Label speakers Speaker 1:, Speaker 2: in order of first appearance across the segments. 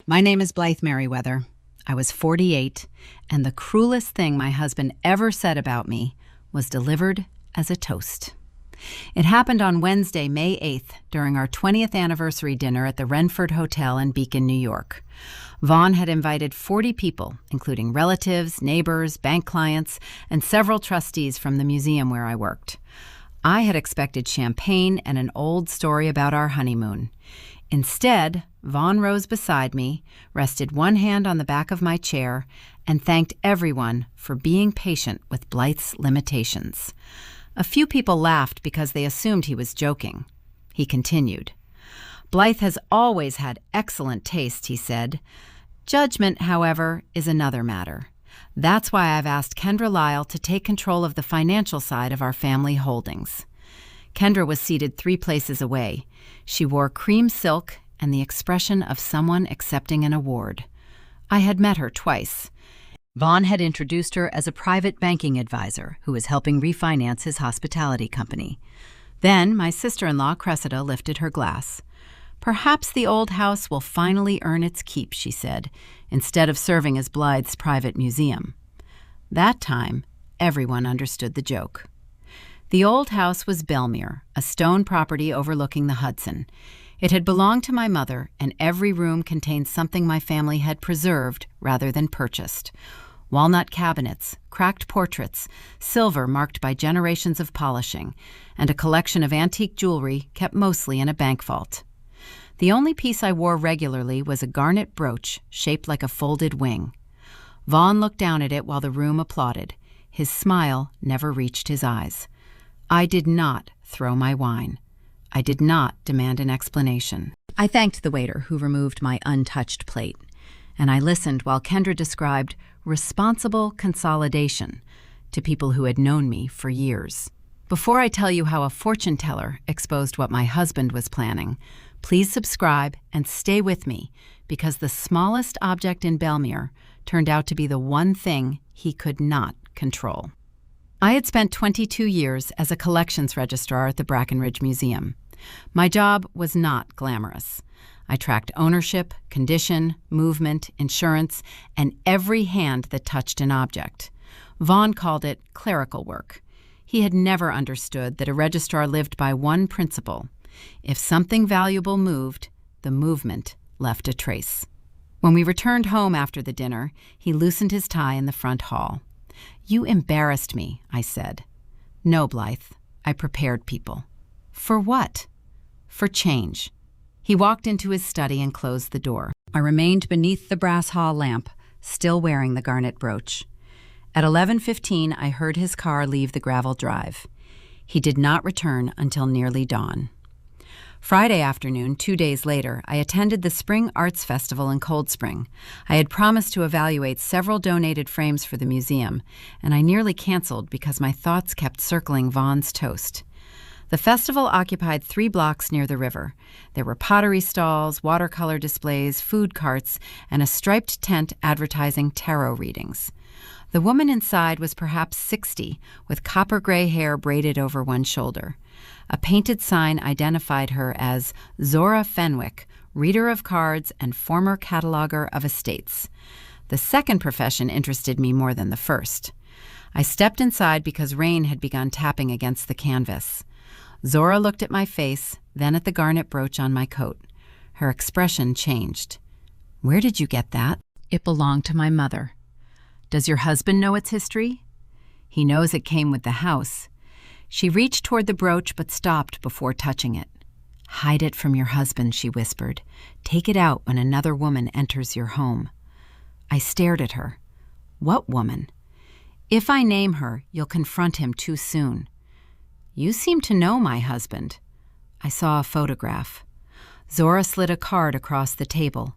Speaker 1: My name is Blythe Merriweather. I was 48, and the cruelest thing my husband ever said about me was delivered as a toast. It happened on Wednesday, May 8th, during our 20th anniversary dinner at the Renford Hotel in Beacon, New York. Vaughn had invited 40 people, including relatives, neighbors, bank clients, and several trustees from the museum where I worked. I had expected champagne and an old story about our honeymoon. Instead, Vaughn rose beside me, rested one hand on the back of my chair, and thanked everyone for being patient with Blythe's limitations. A few people laughed because they assumed he was joking. He continued. Blythe has always had excellent taste, he said. Judgment, however, is another matter. That's why I've asked Kendra Lyle to take control of the financial side of our family holdings. Kendra was seated 3 places away. She wore cream silk and the expression of someone accepting an award. I had met her twice. Vaughn had introduced her as a private banking advisor who was helping refinance his hospitality company. Then my sister-in-law, Cressida, lifted her glass. Perhaps the old house will finally earn its keep, she said, instead of serving as Blythe's private museum. That time, everyone understood the joke. The old house was Belmere, a stone property overlooking the Hudson. It had belonged to my mother, and every room contained something my family had preserved rather than purchased. Walnut cabinets, cracked portraits, silver marked by generations of polishing, and a collection of antique jewelry kept mostly in a bank vault. The only piece I wore regularly was a garnet brooch shaped like a folded wing. Vaughn looked down at it while the room applauded. His smile never reached his eyes. I did not throw my wine. I did not demand an explanation. I thanked the waiter who removed my untouched plate, and I listened while Kendra described responsible consolidation to people who had known me for years. Before I tell you how a fortune teller exposed what my husband was planning, please subscribe and stay with me, because the smallest object in Belmere turned out to be the one thing he could not control. I had spent 22 years as a collections registrar at the Brackenridge Museum. My job was not glamorous. I tracked ownership, condition, movement, insurance, and every hand that touched an object. Vaughn called it clerical work. He had never understood that a registrar lived by one principle. If something valuable moved, the movement left a trace. When we returned home after the dinner, he loosened his tie in the front hall. "You embarrassed me," I said. "No, Blythe. I prepared people." "For what?" "For change." He walked into his study and closed the door. I remained beneath the brass hall lamp, still wearing the garnet brooch. At 11:15, I heard his car leave the gravel drive. He did not return until nearly dawn. Friday afternoon, 2 days later, I attended the Spring Arts Festival in Cold Spring. I had promised to evaluate several donated frames for the museum, and I nearly canceled because my thoughts kept circling Vaughn's toast. The festival occupied 3 blocks near the river. There were pottery stalls, watercolor displays, food carts, and a striped tent advertising tarot readings. The woman inside was perhaps 60, with copper-gray hair braided over one shoulder. A painted sign identified her as Zora Fenwick, reader of cards and former cataloger of estates. The second profession interested me more than the first. I stepped inside because rain had begun tapping against the canvas. Zora looked at my face, then at the garnet brooch on my coat. Her expression changed. "Where did you get that?" "It belonged to my mother." "Does your husband know its history?" "He knows it came with the house." She reached toward the brooch but stopped before touching it. "Hide it from your husband," she whispered. "Take it out when another woman enters your home." I stared at her. "What woman?" "If I name her, you'll confront him too soon." "You seem to know my husband." I saw a photograph. Zora slid a card across the table.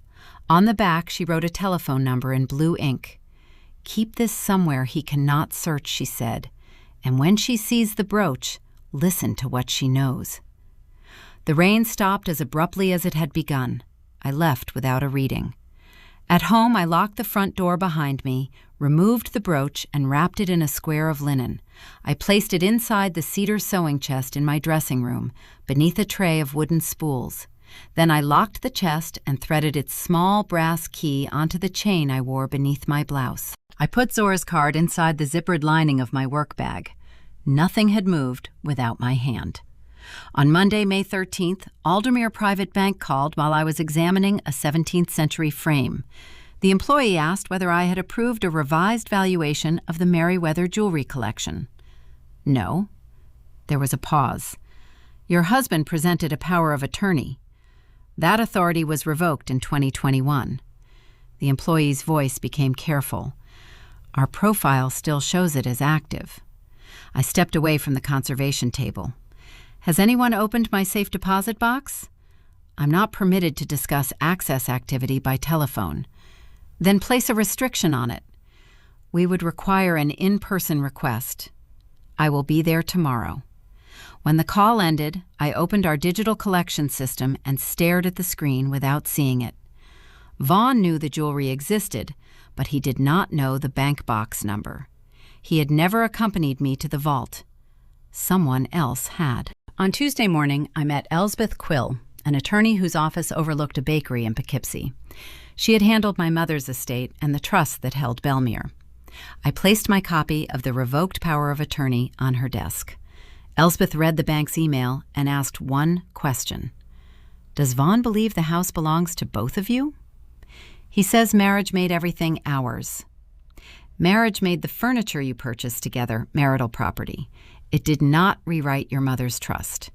Speaker 1: On the back, she wrote a telephone number in blue ink. "Keep this somewhere he cannot search," she said. "And when she sees the brooch, listen to what she knows." The rain stopped as abruptly as it had begun. I left without a reading. At home, I locked the front door behind me, removed the brooch, and wrapped it in a square of linen. I placed it inside the cedar sewing chest in my dressing room, beneath a tray of wooden spools. Then I locked the chest and threaded its small brass key onto the chain I wore beneath my blouse. I put Zora's card inside the zippered lining of my work bag. Nothing had moved without my hand. On Monday, May 13th, Aldermere Private Bank called while I was examining a 17th century frame. The employee asked whether I had approved a revised valuation of the Merriweather jewelry collection. No. There was a pause. Your husband presented a power of attorney. That authority was revoked in 2021. The employee's voice became careful. Our profile still shows it as active. I stepped away from the conservation table. Has anyone opened my safe deposit box? I'm not permitted to discuss access activity by telephone. Then place a restriction on it. We would require an in-person request. I will be there tomorrow. When the call ended, I opened our digital collection system and stared at the screen without seeing it. Vaughn knew the jewelry existed, but he did not know the bank box number. He had never accompanied me to the vault. Someone else had. On Tuesday morning, I met Elsbeth Quill, an attorney whose office overlooked a bakery in Poughkeepsie. She had handled my mother's estate and the trust that held Belmere. I placed my copy of the revoked power of attorney on her desk. Elsbeth read the bank's email and asked one question. Does Vaughn believe the house belongs to both of you? He says marriage made everything ours. Marriage made the furniture you purchased together marital property. It did not rewrite your mother's trust.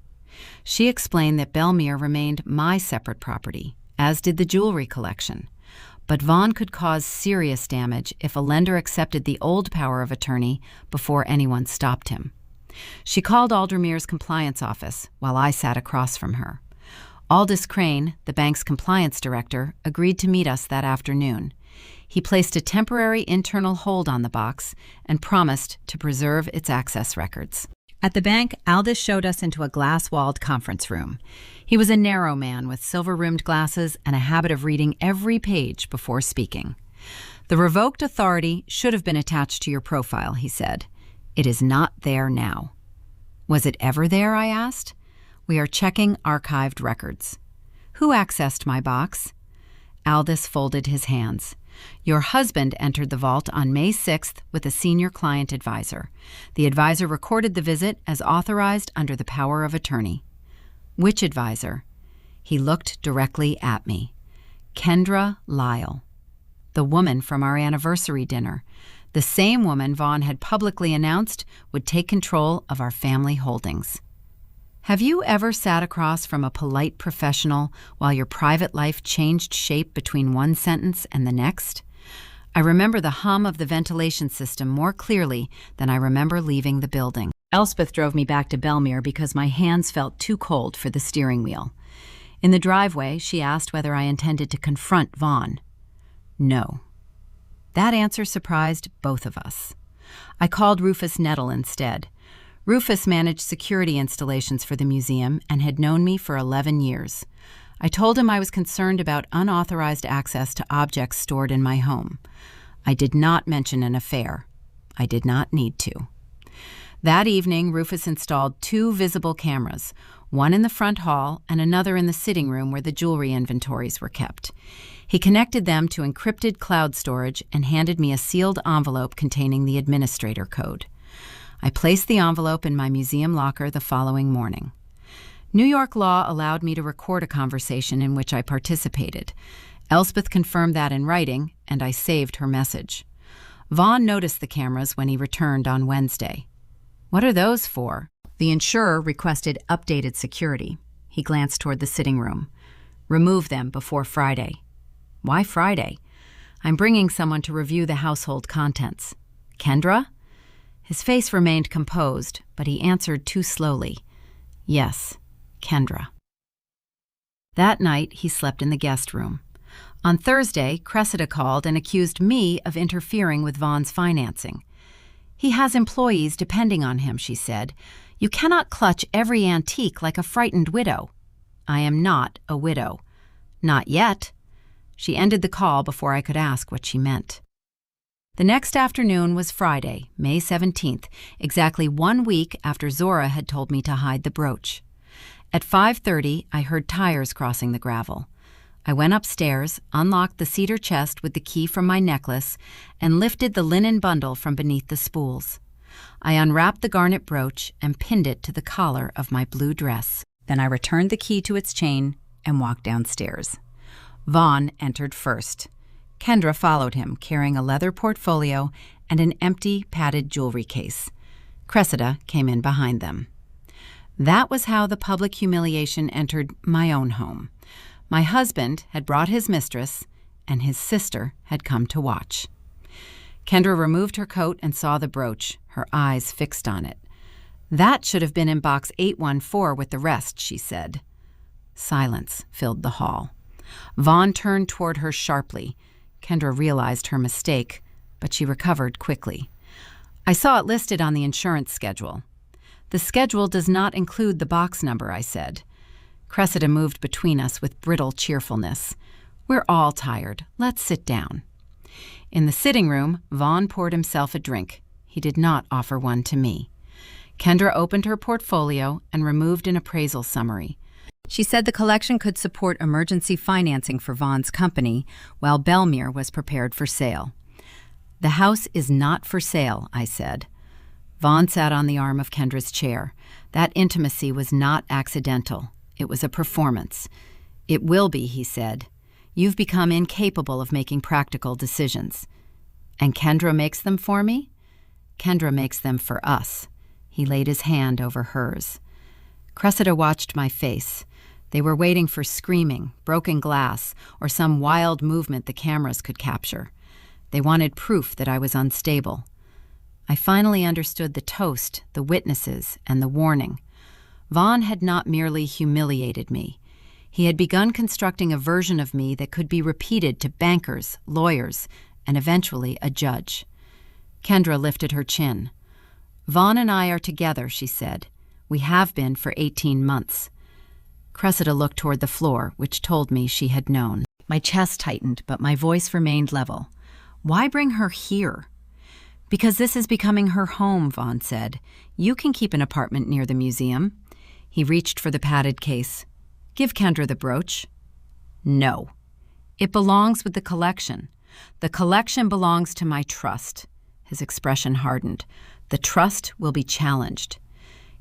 Speaker 1: She explained that Belmere remained my separate property, as did the jewelry collection. But Vaughn could cause serious damage if a lender accepted the old power of attorney before anyone stopped him. She called Aldermere's compliance office while I sat across from her. Aldous Crane, the bank's compliance director, agreed to meet us that afternoon. He placed a temporary internal hold on the box and promised to preserve its access records. At the bank, Aldous showed us into a glass-walled conference room. He was a narrow man with silver-rimmed glasses and a habit of reading every page before speaking. The revoked authority should have been attached to your profile, he said. It is not there now. Was it ever there, I asked. We are checking archived records. Who accessed my box? Aldous folded his hands. Your husband entered the vault on May 6th with a senior client advisor. The advisor recorded the visit as authorized under the power of attorney. Which advisor? He looked directly at me. Kendra Lyle, the woman from our anniversary dinner, the same woman Vaughn had publicly announced would take control of our family holdings. Have you ever sat across from a polite professional while your private life changed shape between one sentence and the next? I remember the hum of the ventilation system more clearly than I remember leaving the building. Elspeth drove me back to Belmere because my hands felt too cold for the steering wheel. In the driveway, she asked whether I intended to confront Vaughn. No. That answer surprised both of us. I called Rufus Nettle instead. Rufus managed security installations for the museum and had known me for 11 years. I told him I was concerned about unauthorized access to objects stored in my home. I did not mention an affair. I did not need to. That evening, Rufus installed 2 visible cameras, one in the front hall and another in the sitting room where the jewelry inventories were kept. He connected them to encrypted cloud storage and handed me a sealed envelope containing the administrator code. I placed the envelope in my museum locker the following morning. New York law allowed me to record a conversation in which I participated. Elspeth confirmed that in writing, and I saved her message. Vaughn noticed the cameras when he returned on Wednesday. What are those for? The insurer requested updated security. He glanced toward the sitting room. Remove them before Friday. Why Friday? I'm bringing someone to review the household contents. Kendra? His face remained composed, but he answered too slowly. Yes, Kendra. That night, he slept in the guest room. On Thursday, Cressida called and accused me of interfering with Vaughn's financing. He has employees depending on him, she said. You cannot clutch every antique like a frightened widow. I am not a widow. Not yet. She ended the call before I could ask what she meant. The next afternoon was Friday, May 17th, exactly 1 week after Zora had told me to hide the brooch. At 5:30, I heard tires crossing the gravel. I went upstairs, unlocked the cedar chest with the key from my necklace, and lifted the linen bundle from beneath the spools. I unwrapped the garnet brooch and pinned it to the collar of my blue dress. Then I returned the key to its chain and walked downstairs. Vaughn entered first. Kendra followed him, carrying a leather portfolio and an empty, padded jewelry case. Cressida came in behind them. That was how the public humiliation entered my own home. My husband had brought his mistress, and his sister had come to watch. Kendra removed her coat and saw the brooch, her eyes fixed on it. "That should have been in box 814 with the rest," she said. Silence filled the hall. Vaughn turned toward her sharply. Kendra realized her mistake, but she recovered quickly. "I saw it listed on the insurance schedule." "The schedule does not include the box number," I said. Cressida moved between us with brittle cheerfulness. "We're all tired. Let's sit down." In the sitting room, Vaughn poured himself a drink. He did not offer one to me. Kendra opened her portfolio and removed an appraisal summary. She said the collection could support emergency financing for Vaughn's company, while Belmere was prepared for sale. "The house is not for sale," I said. Vaughn sat on the arm of Kendra's chair. That intimacy was not accidental. It was a performance. "It will be," he said. "You've become incapable of making practical decisions." "And Kendra makes them for me?" "Kendra makes them for us." He laid his hand over hers. Cressida watched my face. They were waiting for screaming, broken glass, or some wild movement the cameras could capture. They wanted proof that I was unstable. I finally understood the toast, the witnesses, and the warning. Vaughn had not merely humiliated me. He had begun constructing a version of me that could be repeated to bankers, lawyers, and eventually a judge. Kendra lifted her chin. "Vaughn and I are together," she said. "We have been for 18 months. Cressida looked toward the floor, which told me she had known. My chest tightened, but my voice remained level. "Why bring her here?" "Because this is becoming her home," Vaughn said. "You can keep an apartment near the museum." He reached for the padded case. "Give Kendra the brooch." "No. It belongs with the collection. The collection belongs to my trust." His expression hardened. "The trust will be challenged."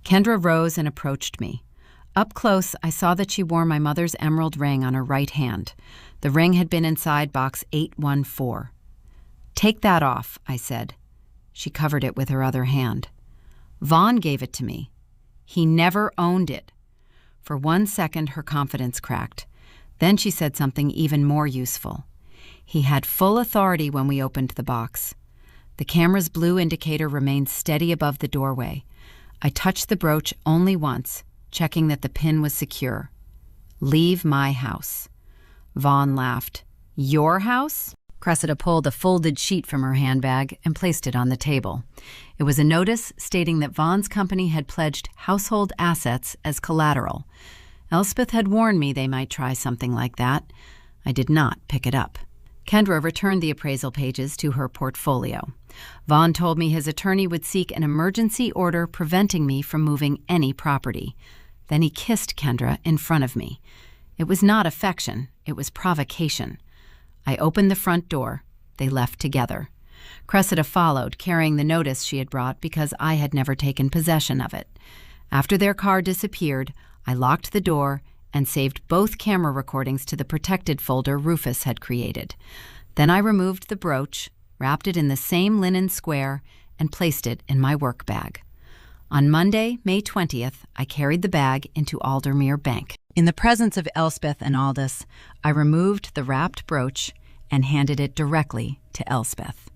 Speaker 1: Kendra rose and approached me. Up close, I saw that she wore my mother's emerald ring on her right hand. The ring had been inside box 814. "Take that off," I said. She covered it with her other hand. "Vaughn gave it to me. He never owned it." For 1 second, her confidence cracked. Then she said something even more useful. "He had full authority when we opened the box." The camera's blue indicator remained steady above the doorway. I touched the brooch only once, checking that the pin was secure. "Leave my house." Vaughn laughed. "Your house?" Cressida pulled a folded sheet from her handbag and placed it on the table. It was a notice stating that Vaughn's company had pledged household assets as collateral. Elspeth had warned me they might try something like that. I did not pick it up. Kendra returned the appraisal pages to her portfolio. Vaughn told me his attorney would seek an emergency order preventing me from moving any property. Then he kissed Kendra in front of me. It was not affection, it was provocation. I opened the front door. They left together. Cressida followed, carrying the notice she had brought because I had never taken possession of it. After their car disappeared, I locked the door and saved both camera recordings to the protected folder Rufus had created. Then I removed the brooch, wrapped it in the same linen square, and placed it in my work bag. On Monday, May 20th, I carried the bag into Aldermere Bank. In the presence of Elspeth and Aldous, I removed the wrapped brooch and handed it directly to Elspeth.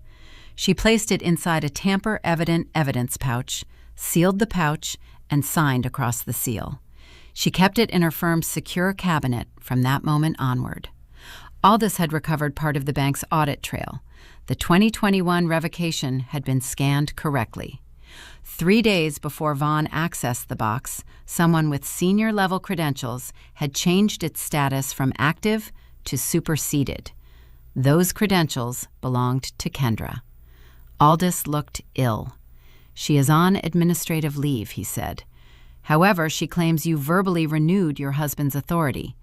Speaker 1: She placed it inside a tamper-evident evidence pouch, sealed the pouch, and signed across the seal. She kept it in her firm's secure cabinet from that moment onward. Aldous had recovered part of the bank's audit trail. The 2021 revocation had been scanned correctly. 3 days before Vaughn accessed the box, someone with senior-level credentials had changed its status from active to superseded. Those credentials belonged to Kendra. Aldous looked ill. "She is on administrative leave," he said. However, she claims you verbally renewed your husband's authority.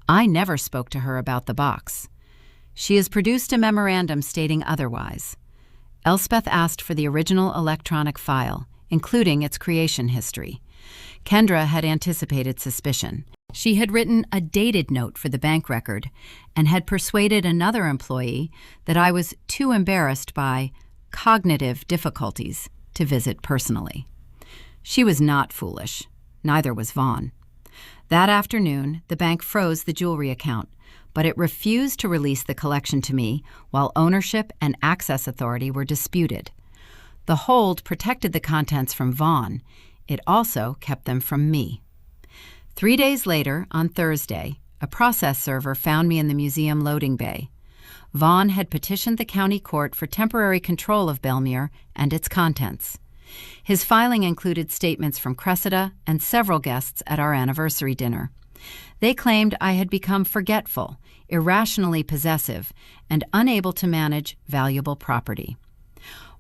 Speaker 1: I never spoke to her about the box. She has produced a memorandum stating otherwise. Elspeth asked for the original electronic file, including its creation history. Kendra had anticipated suspicion. She had written a dated note for the bank record and had persuaded another employee that I was too embarrassed by cognitive difficulties to visit personally. She was not foolish. Neither was Vaughn. That afternoon, the bank froze the jewelry account, but it refused to release the collection to me while ownership and access authority were disputed. The hold protected the contents from Vaughn. It also kept them from me. 3 days later, on Thursday, a process server found me in the museum loading bay. Vaughn had petitioned the county court for temporary control of Belmere and its contents. His filing included statements from Cressida and several guests at our anniversary dinner. They claimed I had become forgetful, irrationally possessive, and unable to manage valuable property.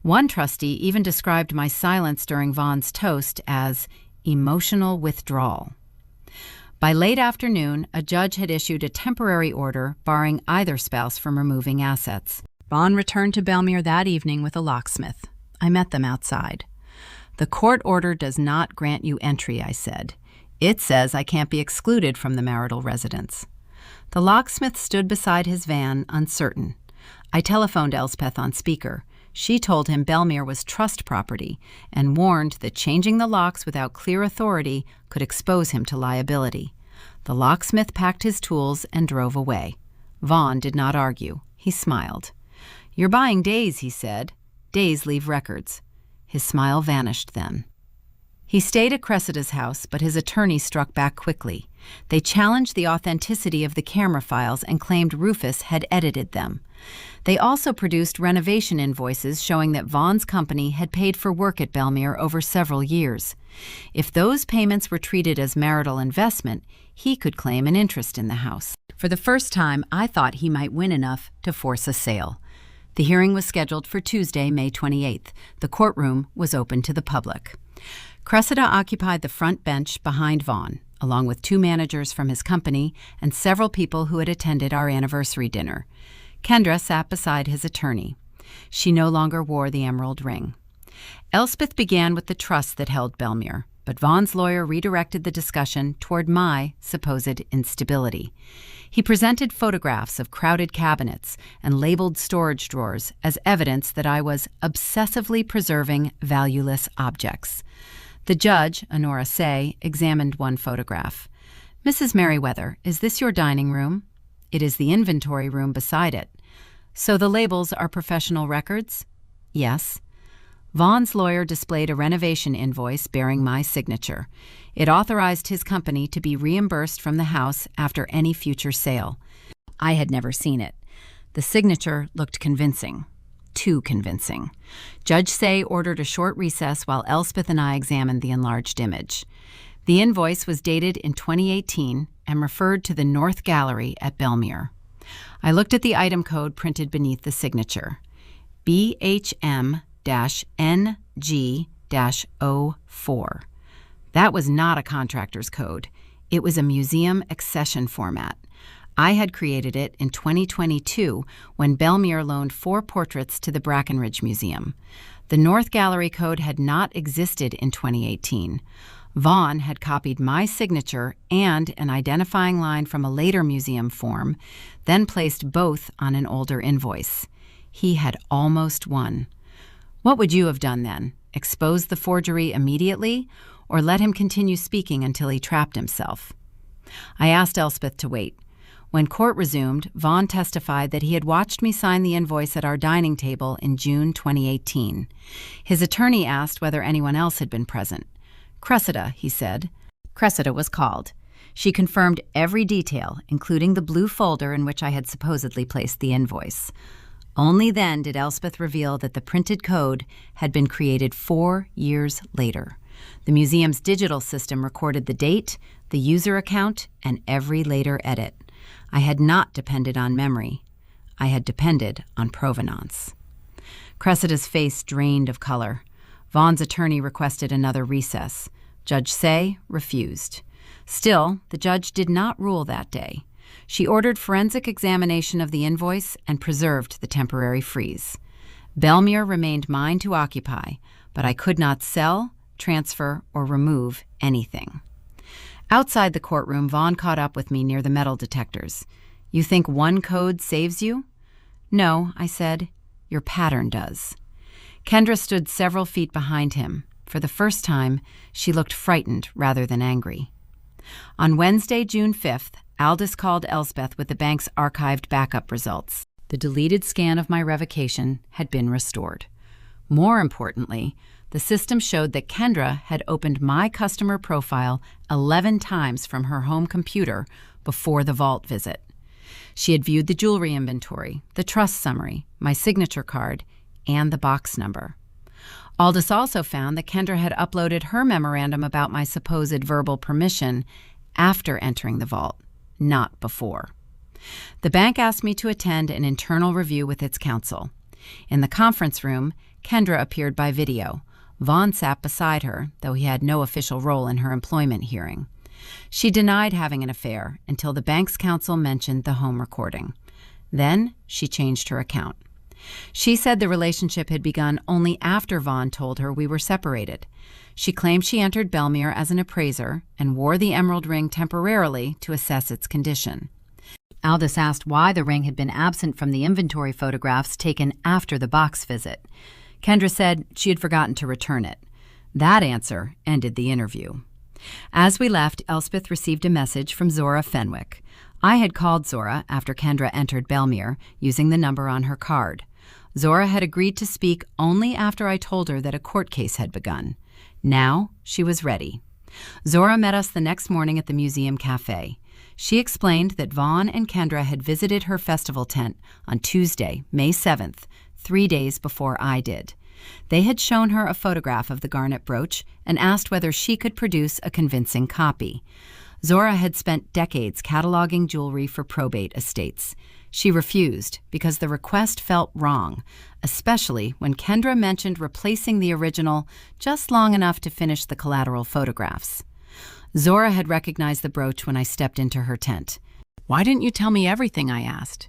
Speaker 1: One trustee even described my silence during Vaughn's toast as emotional withdrawal. By late afternoon, a judge had issued a temporary order barring either spouse from removing assets. Vaughn returned to Belmere that evening with a locksmith. I met them outside. "The court order does not grant you entry," I said. "It says I can't be excluded from the marital residence." The locksmith stood beside his van, uncertain. I telephoned Elspeth on speaker. She told him Belmere was trust property and warned that changing the locks without clear authority could expose him to liability. The locksmith packed his tools and drove away. Vaughn did not argue. He smiled. "You're buying days," he said. "Days leave records." His smile vanished then. He stayed at Cressida's house, but his attorney struck back quickly. They challenged the authenticity of the camera files and claimed Rufus had edited them. They also produced renovation invoices showing that Vaughn's company had paid for work at Belmere over several years. If those payments were treated as marital investment, he could claim an interest in the house. For the first time, I thought he might win enough to force a sale. The hearing was scheduled for Tuesday, May 28th. The courtroom was open to the public. Cressida occupied the front bench behind Vaughn, along with 2 managers from his company and several people who had attended our anniversary dinner. Kendra sat beside his attorney. She no longer wore the emerald ring. Elspeth began with the trust that held Belmere, but Vaughn's lawyer redirected the discussion toward my supposed instability. He presented photographs of crowded cabinets and labeled storage drawers as evidence that I was obsessively preserving valueless objects. The judge, Honora Say, examined one photograph. "Mrs. Merriweather, is this your dining room?" "It is the inventory room beside it." "So the labels are professional records?" "Yes." Vaughn's lawyer displayed a renovation invoice bearing my signature. It authorized his company to be reimbursed from the house after any future sale. I had never seen it. The signature looked convincing. Too convincing. Judge Say ordered a short recess while Elspeth and I examined the enlarged image. The invoice was dated in 2018 and referred to the North Gallery at Belmere. I looked at the item code printed beneath the signature. BHM-NG-04. That was not a contractor's code. It was a museum accession format. I had created it in 2022 when Belmere loaned 4 portraits to the Brackenridge Museum. The North Gallery code had not existed in 2018. Vaughn had copied my signature and an identifying line from a later museum form, then placed both on an older invoice. He had almost won. What would you have done then? Expose the forgery immediately, or let him continue speaking until he trapped himself? I asked Elspeth to wait. When court resumed, Vaughn testified that he had watched me sign the invoice at our dining table in June 2018. His attorney asked whether anyone else had been present. "Cressida," he said. Cressida was called. She confirmed every detail, including the blue folder in which I had supposedly placed the invoice. Only then did Elspeth reveal that the printed code had been created 4 years later. The museum's digital system recorded the date, the user account, and every later edit. I had not depended on memory. I had depended on provenance. Cressida's face drained of color. Vaughn's attorney requested another recess. Judge Say refused. Still, the judge did not rule that day. She ordered forensic examination of the invoice and preserved the temporary freeze. Belmere remained mine to occupy, but I could not sell, transfer, or remove anything. Outside the courtroom, Vaughn caught up with me near the metal detectors. "You think one code saves you?" "No," I said. "Your pattern does." Kendra stood several feet behind him. For the first time, she looked frightened rather than angry. On Wednesday, June 5th, Aldous called Elspeth with the bank's archived backup results. The deleted scan of my revocation had been restored. More importantly, the system showed that Kendra had opened my customer profile 11 times from her home computer before the vault visit. She had viewed the jewelry inventory, the trust summary, my signature card, and the box number. Aldous also found that Kendra had uploaded her memorandum about my supposed verbal permission after entering the vault, not before. The bank asked me to attend an internal review with its counsel. In the conference room, Kendra appeared by video. Vaughn sat beside her, though he had no official role in her employment hearing. She denied having an affair until the bank's counsel mentioned the home recording. Then she changed her account. She said the relationship had begun only after Vaughn told her we were separated. She claimed she entered Belmere as an appraiser and wore the emerald ring temporarily to assess its condition. Aldous asked why the ring had been absent from the inventory photographs taken after the box visit. Kendra said she had forgotten to return it. That answer ended the interview. As we left, Elspeth received a message from Zora Fenwick. I had called Zora after Kendra entered Belmere, using the number on her card. Zora had agreed to speak only after I told her that a court case had begun. Now she was ready. Zora met us the next morning at the museum cafe. She explained that Vaughn and Kendra had visited her festival tent on Tuesday, May 7th, 3 days before I did. They had shown her a photograph of the garnet brooch and asked whether she could produce a convincing copy. Zora had spent decades cataloging jewelry for probate estates. She refused because the request felt wrong, especially when Kendra mentioned replacing the original just long enough to finish the collateral photographs. Zora had recognized the brooch when I stepped into her tent. "Why didn't you tell me everything?" I asked.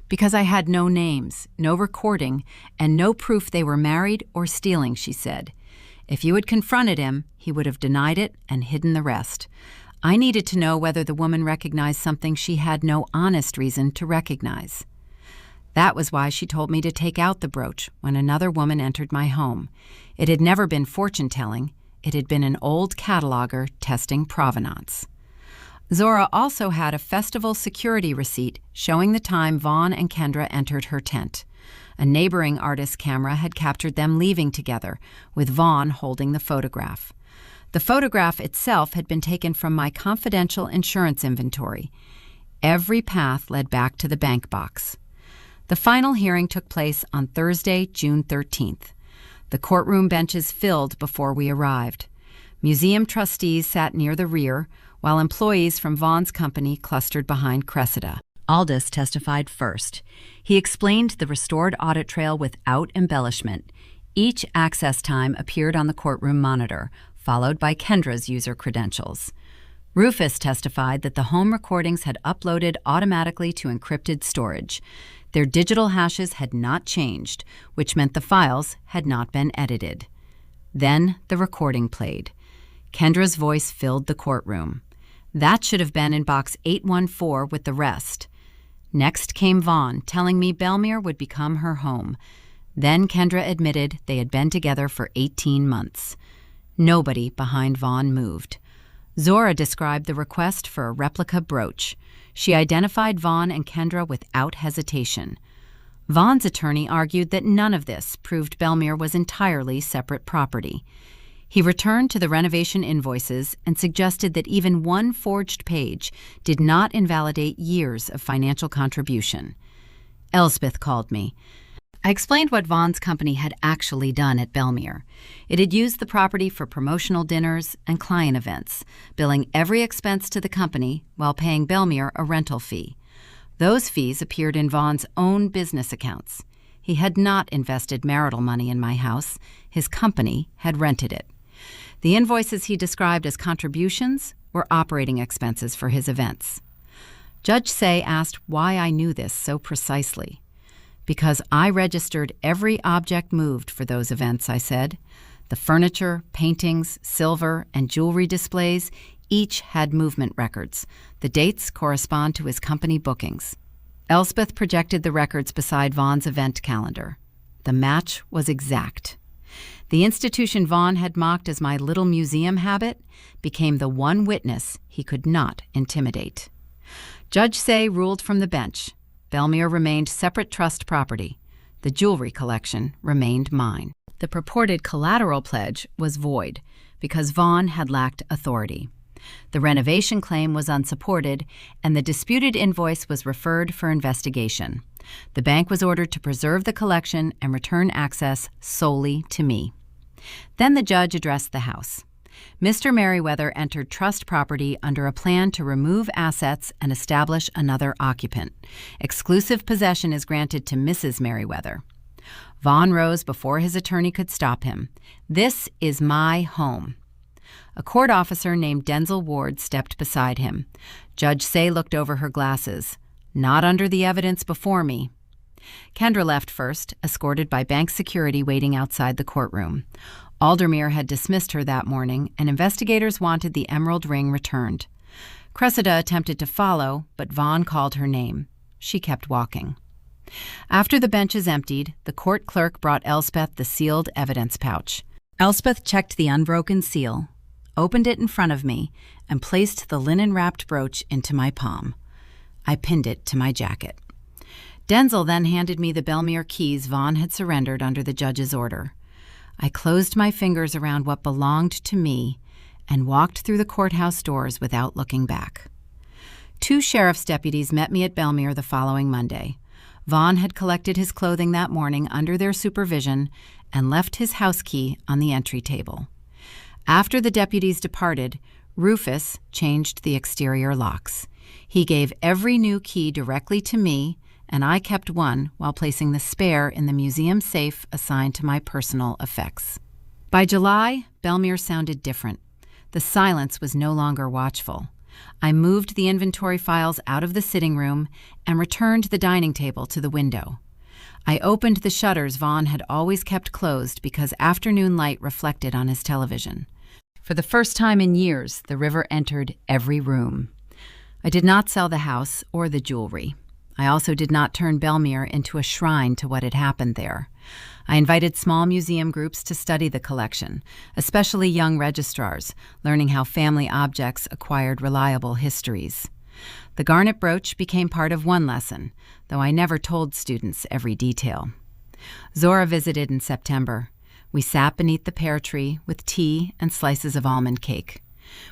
Speaker 1: "Because I had no names, no recording, and no proof they were married or stealing," she said. "If you had confronted him, he would have denied it and hidden the rest. I needed to know whether the woman recognized something she had no honest reason to recognize." That was why she told me to take out the brooch when another woman entered my home. It had never been fortune-telling. It had been an old cataloger testing provenance. Zora also had a festival security receipt showing the time Vaughn and Kendra entered her tent. A neighboring artist's camera had captured them leaving together, with Vaughn holding the photograph. The photograph itself had been taken from my confidential insurance inventory. Every path led back to the bank box. The final hearing took place on Thursday, June 13th. The courtroom benches filled before we arrived. Museum trustees sat near the rear, while employees from Vaughn's company clustered behind Cressida. Aldous testified first. He explained the restored audit trail without embellishment. Each access time appeared on the courtroom monitor, followed by Kendra's user credentials. Rufus testified that the home recordings had uploaded automatically to encrypted storage. Their digital hashes had not changed, which meant the files had not been edited. Then the recording played. Kendra's voice filled the courtroom. That should have been in box 814 with the rest. Next came Vaughn, telling me Belmere would become her home. Then Kendra admitted they had been together for 18 months. Nobody behind Vaughn moved. Zora described the request for a replica brooch. She identified Vaughn and Kendra without hesitation. Vaughn's attorney argued that none of this proved Belmere was entirely separate property. He returned to the renovation invoices and suggested that even one forged page did not invalidate years of financial contribution. Elspeth called me. I explained what Vaughn's company had actually done at Belmere. It had used the property for promotional dinners and client events, billing every expense to the company while paying Belmere a rental fee. Those fees appeared in Vaughn's own business accounts. He had not invested marital money in my house. His company had rented it. The invoices he described as contributions were operating expenses for his events. Judge Say asked why I knew this so precisely. Because I registered every object moved for those events, I said. The furniture, paintings, silver, and jewelry displays each had movement records. The dates correspond to his company bookings. Elspeth projected the records beside Vaughn's event calendar. The match was exact. The institution Vaughn had mocked as my little museum habit became the one witness he could not intimidate. Judge Say ruled from the bench. Belmere remained separate trust property. The jewelry collection remained mine. The purported collateral pledge was void because Vaughn had lacked authority. The renovation claim was unsupported, and the disputed invoice was referred for investigation. The bank was ordered to preserve the collection and return access solely to me. Then the judge addressed the House. Mr. Merriweather entered trust property under a plan to remove assets and establish another occupant. Exclusive possession is granted to Mrs. Merriweather. Vaughn rose before his attorney could stop him. This is my home. A court officer named Denzel Ward stepped beside him. Judge Say looked over her glasses. Not under the evidence before me. Kendra left first, escorted by bank security waiting outside the courtroom. Aldermere had dismissed her that morning, and investigators wanted the emerald ring returned. Cressida attempted to follow, but Vaughn called her name. She kept walking. After the benches emptied, the court clerk brought Elspeth the sealed evidence pouch. Elspeth checked the unbroken seal, opened it in front of me, and placed the linen-wrapped brooch into my palm. I pinned it to my jacket. Denzel then handed me the Belmere keys Vaughn had surrendered under the judge's order. I closed my fingers around what belonged to me and walked through the courthouse doors without looking back. 2 sheriff's deputies met me at Belmere the following Monday. Vaughn had collected his clothing that morning under their supervision and left his house key on the entry table. After the deputies departed, Rufus changed the exterior locks. He gave every new key directly to me, and I kept one while placing the spare in the museum safe assigned to my personal effects. By July, Belmere sounded different. The silence was no longer watchful. I moved the inventory files out of the sitting room and returned the dining table to the window. I opened the shutters Vaughn had always kept closed because afternoon light reflected on his television. For the first time in years, the river entered every room. I did not sell the house or the jewelry. I also did not turn Belmere into a shrine to what had happened there. I invited small museum groups to study the collection, especially young registrars, learning how family objects acquired reliable histories. The garnet brooch became part of one lesson, though I never told students every detail. Zora visited in September. We sat beneath the pear tree with tea and slices of almond cake.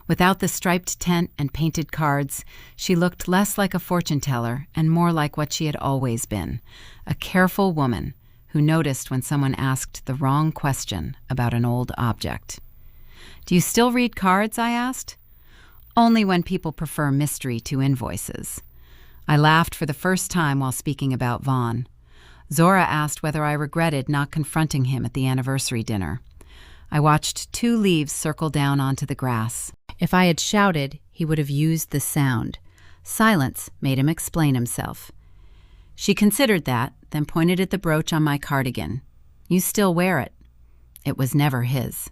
Speaker 1: Without the striped tent and painted cards, she looked less like a fortune teller and more like what she had always been, a careful woman who noticed when someone asked the wrong question about an old object. "Do you still read cards?" I asked. "Only when people prefer mystery to invoices." I laughed for the first time while speaking about Vaughn. Zora asked whether I regretted not confronting him at the anniversary dinner. I watched 2 leaves circle down onto the grass. If I had shouted, he would have used the sound. Silence made him explain himself. She considered that, then pointed at the brooch on my cardigan. "You still wear it." It was never his.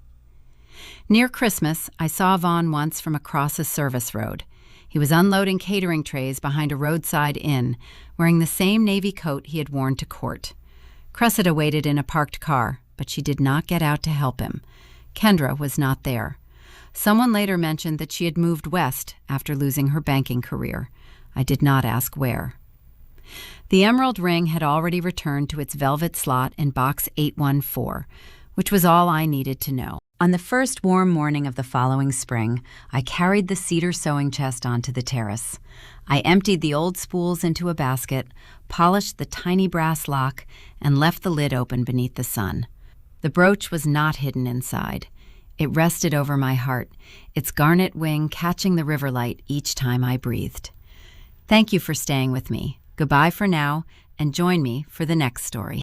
Speaker 1: Near Christmas, I saw Vaughn once from across a service road. He was unloading catering trays behind a roadside inn, wearing the same navy coat he had worn to court. Cressida waited in a parked car, but she did not get out to help him. Kendra was not there. Someone later mentioned that she had moved west after losing her banking career. I did not ask where. The emerald ring had already returned to its velvet slot in box 814, which was all I needed to know. On the first warm morning of the following spring, I carried the cedar sewing chest onto the terrace. I emptied the old spools into a basket, polished the tiny brass lock, and left the lid open beneath the sun. The brooch was not hidden inside. It rested over my heart, its garnet wing catching the river light each time I breathed. Thank you for staying with me. Goodbye for now, and join me for the next story.